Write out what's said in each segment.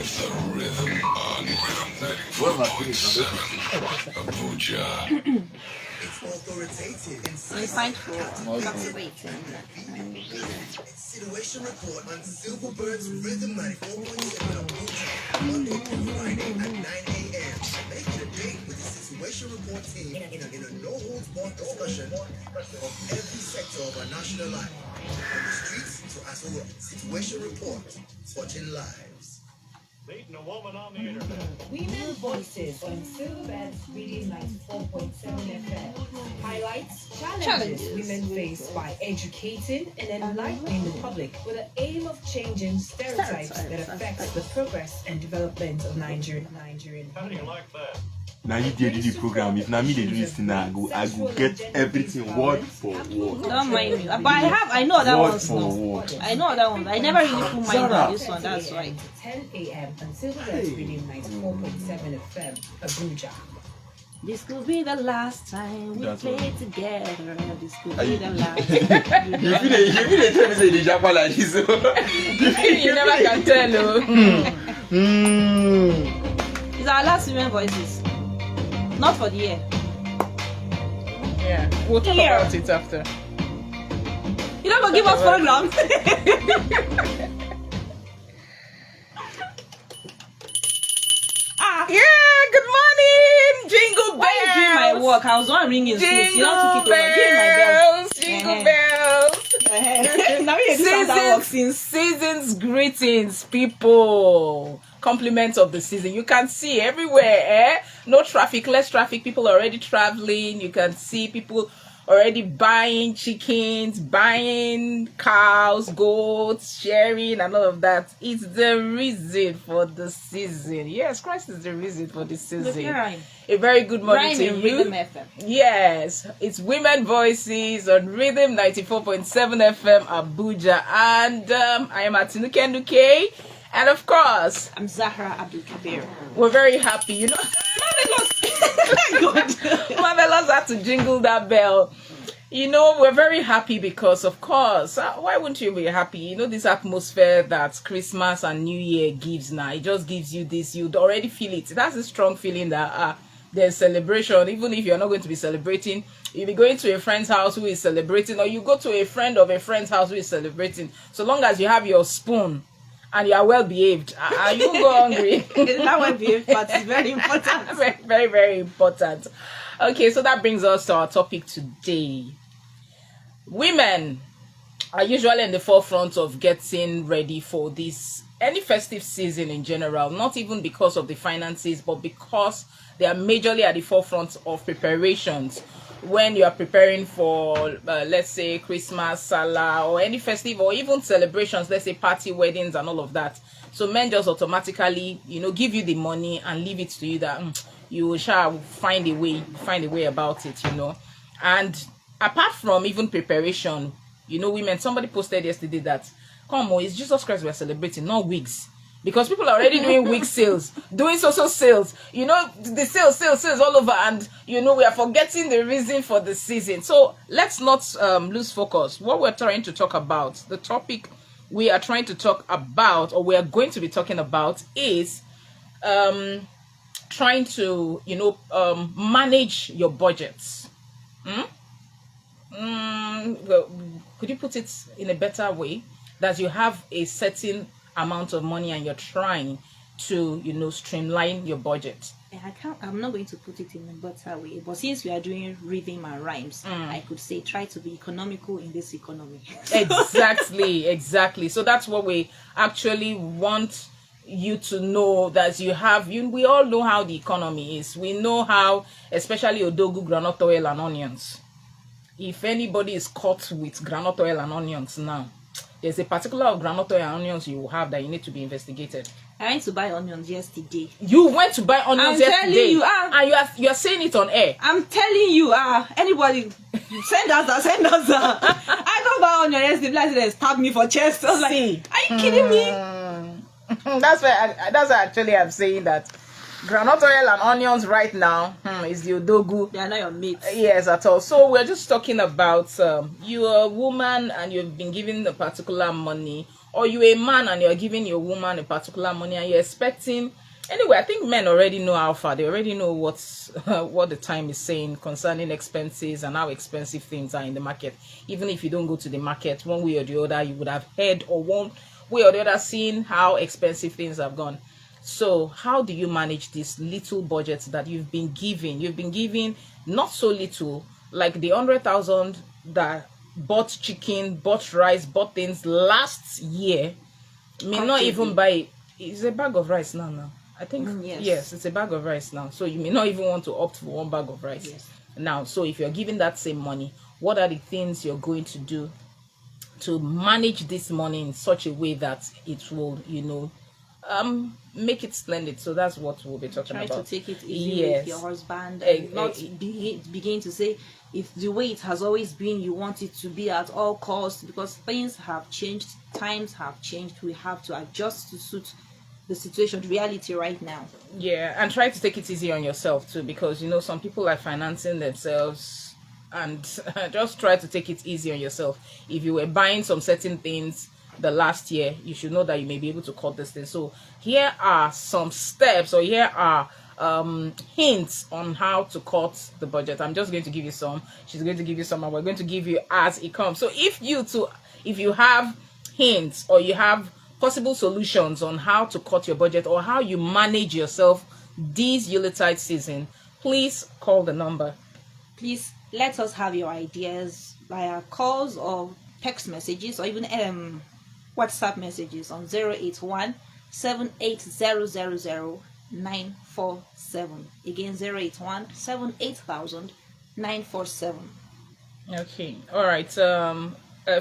the rhythm on Rhythm 94.7 Abuja. It's authoritative. Situation report on Silverbird's Rhythm 94.7 Abuja. Monday through Friday at 9 a.m. Make it a date with the Situation Report team in a no-holds-barred discussion of every sector of our national life. From the streets to Aso Rock. Situation Report. Touching lives. Meeting a woman on the internet. Women Voices on Silverbird's Reading 94.7 FM highlights challenges women face by educating and enlightening the public with the aim of changing stereotypes that affect the progress and development of Nigerian. How do you like that? Now you did the program. If now me they do this thing, I go get everything word for word. Don't mind me. But I know other Word ones for now. word. I know other ones. I never really put mind on this one. That's right. 10 a.m. on Silverbird's Reading 94.7 FM Abuja. This could be the last time we That's play right. together. This could be the last. You feel they try to say the Japan like this. You never can tell. It's our last women voices. Not for the year. Yeah, we'll talk Yeah. about it after. You don't go give us program. Yeah, good morning, jingle bells. Why you doing my work? I was one ringing since. You don't took it over. Give me my bell. Jingle bells. Now you do Santa work. Season's greetings, people. Compliments of the season. You can see everywhere, no traffic, less traffic. People are already traveling. You can see people already buying chickens, buying cows, goats, sharing, and all of that. It's the reason for the season. Yes, Christ is the reason for the season. A very good morning to you. Rhythm FM. Yes, it's Women Voices on Rhythm 94.7 FM Abuja, and I am Atinuke Nukay, and of course, I'm Zahra Abdul Kabir. we're very happy. You know, Marvelous had to jingle that bell. You know, we're very happy because, of course, why wouldn't you be happy? You know, this atmosphere that Christmas and New Year gives now, it just gives you this, you'd already feel it. That's a strong feeling that there's celebration. Even if you're not going to be celebrating, you'll be going to a friend's house who is celebrating, or you go to a friend of a friend's house who is celebrating. So long as you have your spoon and you are well behaved, you won't go hungry. It's not well behaved, but it's very important. Very, very, very important. Okay, so that brings us to our topic today. Women are usually in the forefront of getting ready for this, any festive season in general, not even because of the finances, but because they are majorly at the forefront of preparations. When you are preparing for, let's say, Christmas, Salah, or any festive, or even celebrations, let's say party, weddings, and all of that. So men just automatically, give you the money and leave it to you that you shall find a way about it, And apart from even preparation, women, somebody posted yesterday that, come on, it's Jesus Christ we're celebrating, not wigs. Because people are already doing wig sales, doing social sales, the sales all over, and we are forgetting the reason for the season. So let's not lose focus. What we're trying to talk about, the topic we are trying to talk about, or we are going to be talking about, is trying to manage your budgets. Well, could you put it in a better way, that you have a certain amount of money and you're trying to streamline your budget? I'm not going to put it in a better way, but since we are doing rhythm and rhymes, I could say try to be economical in this economy. Exactly. So that's what we actually want you to know, that we all know how the economy is. We know how, especially odogu, groundnut oil and onions. If anybody is caught with groundnut oil and onions now, there's a particular groundnut oil and onions you will have that you need to be investigated. I went to buy onions yesterday. You went to buy onions yesterday? I'm telling you, and you are saying it on air. I'm telling you, anybody send us that. I don't buy onions yesterday. Like they stabbed me for chest. I was like, are you kidding me? That's why actually I'm saying that groundnut oil and onions right now is the odogu. They are not your mates. Yes, at all. So we're just talking about you're a woman and you've been given a particular money, or you're a man and you're giving your woman a particular money and you're expecting. Anyway, I think men already know how far. They already know what's what the time is saying concerning expenses and how expensive things are in the market. Even if you don't go to the market, one way or the other, you would have heard, or one way or the other seen how expensive things have gone. So how do you manage this little budget that you've been giving? You've been giving not so little, like the 100,000 that bought chicken, bought rice, bought things last year, may not even buy it. It's a bag of rice now. I think yes, it's a bag of rice now. So you may not even want to opt for one bag of rice now. So if you're giving that same money, what are the things you're going to do to manage this money in such a way that it will, make it splendid? So that's what we'll be talking about. Try to take it easy with your husband and not begin to say if the way it has always been, you want it to be at all costs, because things have changed, times have changed. We have to adjust to suit the situation, the reality right now. Yeah, and try to take it easy on yourself too, because some people are financing themselves, and just try to take it easy on yourself. If you were buying some certain things the last year, you should know that you may be able to cut this thing. So here are some steps, or here are hints on how to cut the budget. I'm just going to give you some, she's going to give you some, and we're going to give you as it comes. So if you have hints, or you have possible solutions on how to cut your budget, or how you manage yourself this Yuletide season, please call the number. Please let us have your ideas via calls or text messages, or even WhatsApp messages on 081 78000 947. Again, 081 78000 947. Okay, all right.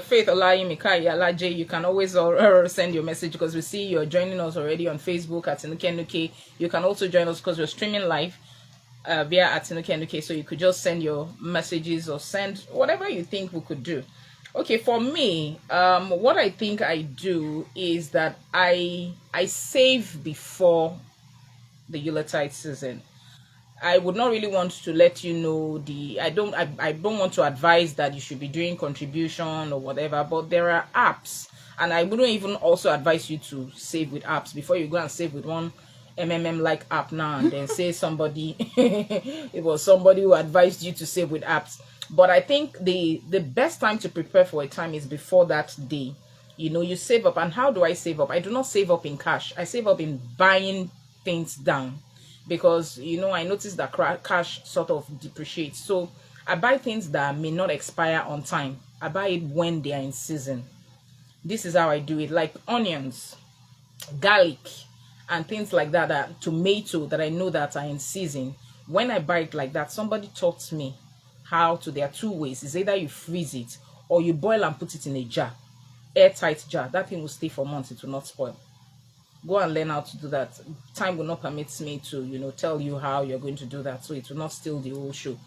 Faith Olayimika Yalaje, you can always send your message, because we see you're joining us already on Facebook at Atinuke Nukay. You can also join us because we're streaming live via Atinuke Nukay, so you could just send your messages or send whatever you think we could do. Okay, for me, what I think I do is that I save before the Yuletide season. I would not really want to let you know I don't want to advise that you should be doing contribution or whatever, but there are apps, and I wouldn't even also advise you to save with apps before you go and save with one like app now and then say somebody it was somebody who advised you to save with apps. But I think the best time to prepare for a time is before that day. You save up. And how do I save up? I do not save up in cash. I save up in buying things down, because I noticed that cash sort of depreciates. So I buy things that may not expire on time. I buy it when they are in season. This is how I do it. Like onions, garlic, and things like that, tomato that I know that are in season. When I buy it like that, somebody taught me there are two ways. It's either you freeze it, or you boil and put it in a jar, airtight jar. That thing will stay for months. It will not spoil. Go and learn how to do that. Time will not permit me to tell you how you're going to do that, so it will not steal the whole show.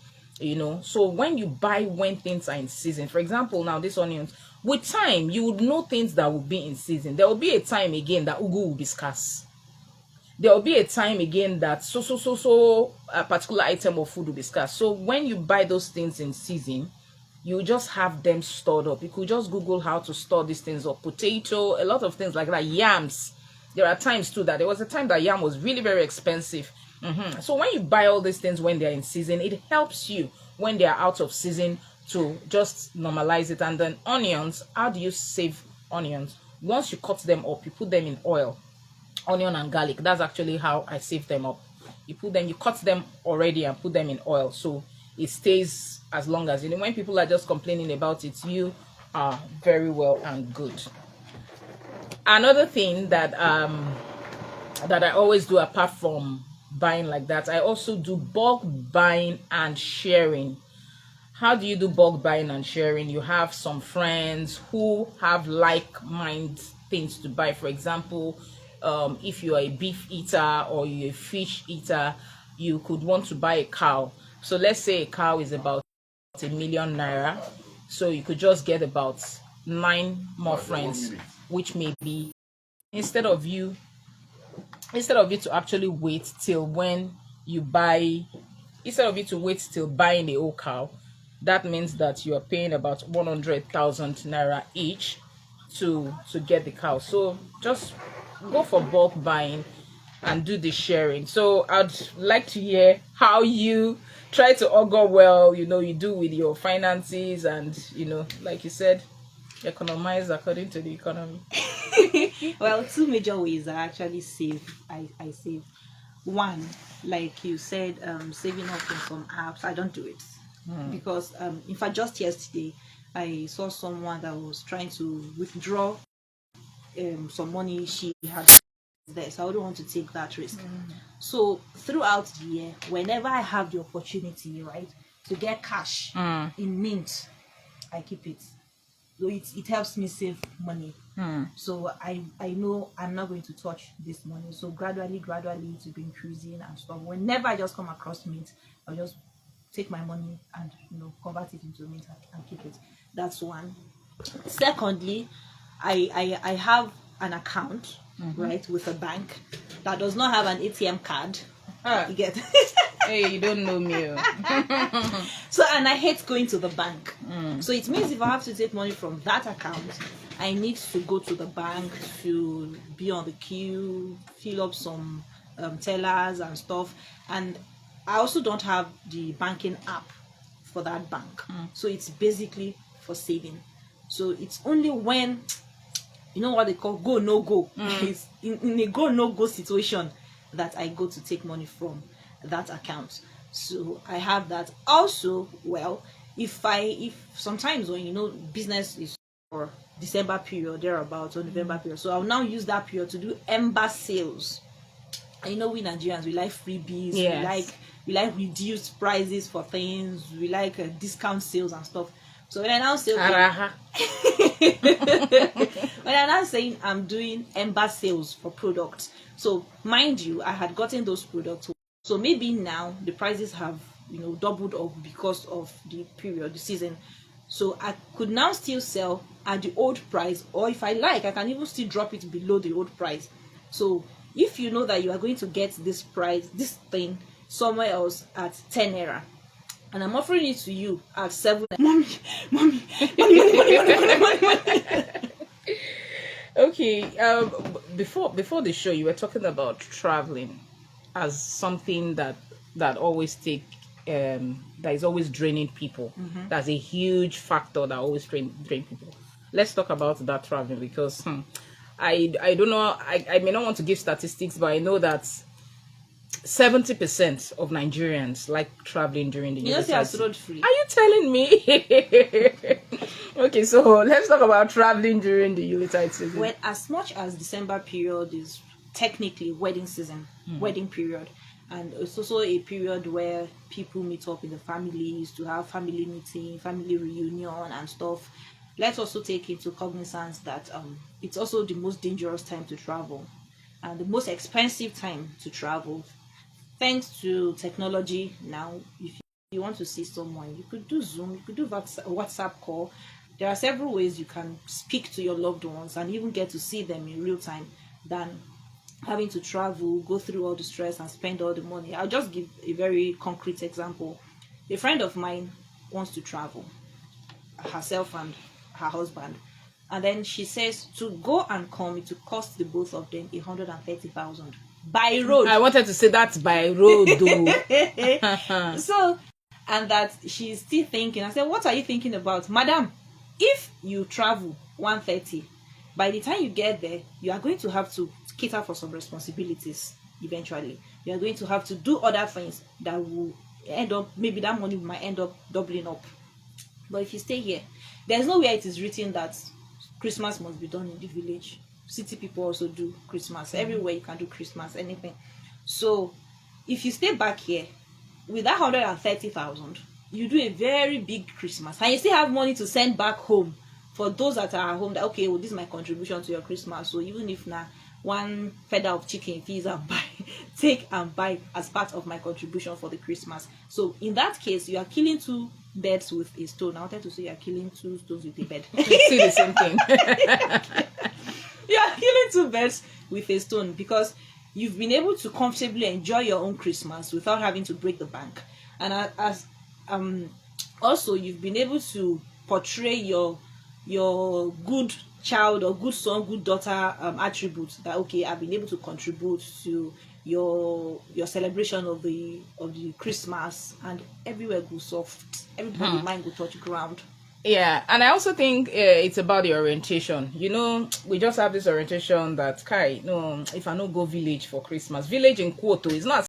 So when you buy when things are in season, for example, now these onions, with time you would know things that will be in season. There will be a time again that ugu will be scarce. There will be a time again that a particular item of food will be scarce. So when you buy those things in season, you just have them stored up. You could just Google how to store these things up. Potato, a lot of things like that. Yams. There are times too that there was a time that yam was really very expensive. So when you buy all these things when they're in season, it helps you when they're out of season to just normalize it. And then onions, how do you save onions? Once you cut them up, you put them in oil. Onion and garlic, that's actually how I save them up. You cut them already and put them in oil, so it stays as long as when people are just complaining about it, you are very well and good. Another thing that I always do, apart from buying like that, I also do bulk buying and sharing. How do you do bulk buying and sharing? You have some friends who have like-minded things to buy. For example, if you are a beef eater or you're a fish eater, you could want to buy a cow. So let's say a cow is about ₦1 million. So you could just get about 9 more friends, which may be, instead of you to actually wait till when you buy, instead of you to wait till buying a whole cow, that means that you are paying about 100,000 naira each to get the cow. So just go for bulk buying and do the sharing. So I'd like to hear how you try to augur well, you do with your finances, and like you said, economize according to the economy. Well, two major ways I actually save. I save. One, like you said, saving up in some apps. I don't do it because in fact just yesterday I saw someone that was trying to withdraw some money she had there, so I wouldn't want to take that risk. So throughout the year, whenever I have the opportunity, right, to get cash in mint, I keep it. So it helps me save money. So I know I'm not going to touch this money. So gradually it's been increasing and stuff. Whenever I just come across mint, I'll just take my money and convert it into mint and keep it. That's one. Secondly, I have an account right with a bank that does not have an ATM card. You get Hey, you don't know me. so, and I hate going to the bank. So it means if I have to take money from that account, I need to go to the bank to be on the queue, fill up some tellers and stuff. And I also don't have the banking app for that bank. So it's basically for saving. So it's only when what they call go no go. It's in a go no go situation that I go to take money from that account. So I have that. Also, well, if sometimes when business is for December period thereabouts or November period, so I'll now use that period to do ember sales. And we Nigerians, we like freebies. Yes. We like reduced prices for things. We like discount sales and stuff. So when I now say when I'm now saying I'm doing ember sales for products, so mind you, I had gotten those products. So maybe now the prices have doubled up because of the period, the season. So I could now still sell at the old price, or if I like, I can even still drop it below the old price. So if you know that you are going to get this thing somewhere else at 10 naira, and I'm offering it to you at 7. Mommy. Okay. Before the show, you were talking about traveling as something that always that is always draining people. That's a huge factor that always drain people. Let's talk about that traveling, because I don't know. I may not want to give statistics, but I know that 70% of Nigerians like traveling during the Yuletide season. Road free. Are you telling me? Okay, so let's talk about traveling during the Yuletide season. Well, as much as December period is technically wedding season, wedding period, and it's also a period where people meet up in the families to have family meeting, family reunion and stuff. Let's also take into cognizance that it's also the most dangerous time to travel and the most expensive time to travel. Thanks to technology now, if you want to see someone, you could do Zoom, you could do WhatsApp call. There are several ways you can speak to your loved ones and even get to see them in real time than having to travel, go through all the stress and spend all the money. I'll just give a very concrete example. A friend of mine wants to travel, herself and her husband, and then she says to go and come, it will cost the both of them 130,000 by road. I wanted to say that's by road though. So, and that she's still thinking. I said, what are you thinking about, madam? If you travel 130, by the time you get there, you are going to have to cater for some responsibilities. Eventually, you are going to have to do other things that will end up, maybe that money might end up doubling up. But if you stay here, there's nowhere it is written that Christmas must be done in the village. City people also do Christmas. Everywhere you can do Christmas, anything. So if you stay back here with that 130,000, you do a very big Christmas, and you still have money to send back home for those that are at home. That okay, well, this is my contribution to your Christmas. So even if now one feather of chicken fees and buy, take and buy as part of my contribution for the Christmas. So in that case, you are killing two birds with a stone. I wanted to say you are killing two stones with a bird. You see the same thing. You are killing two birds with a stone, because you've been able to comfortably enjoy your own Christmas without having to break the bank, and also you've been able to portray your good child or good son, good daughter attributes, that okay, I've been able to contribute to your celebration of the Christmas, and everywhere goes soft, everybody mind go touch ground. Yeah, and I also think it's about the orientation. You know, we just have this orientation that, Kai, no, if I no go village for Christmas, village in Kyoto is not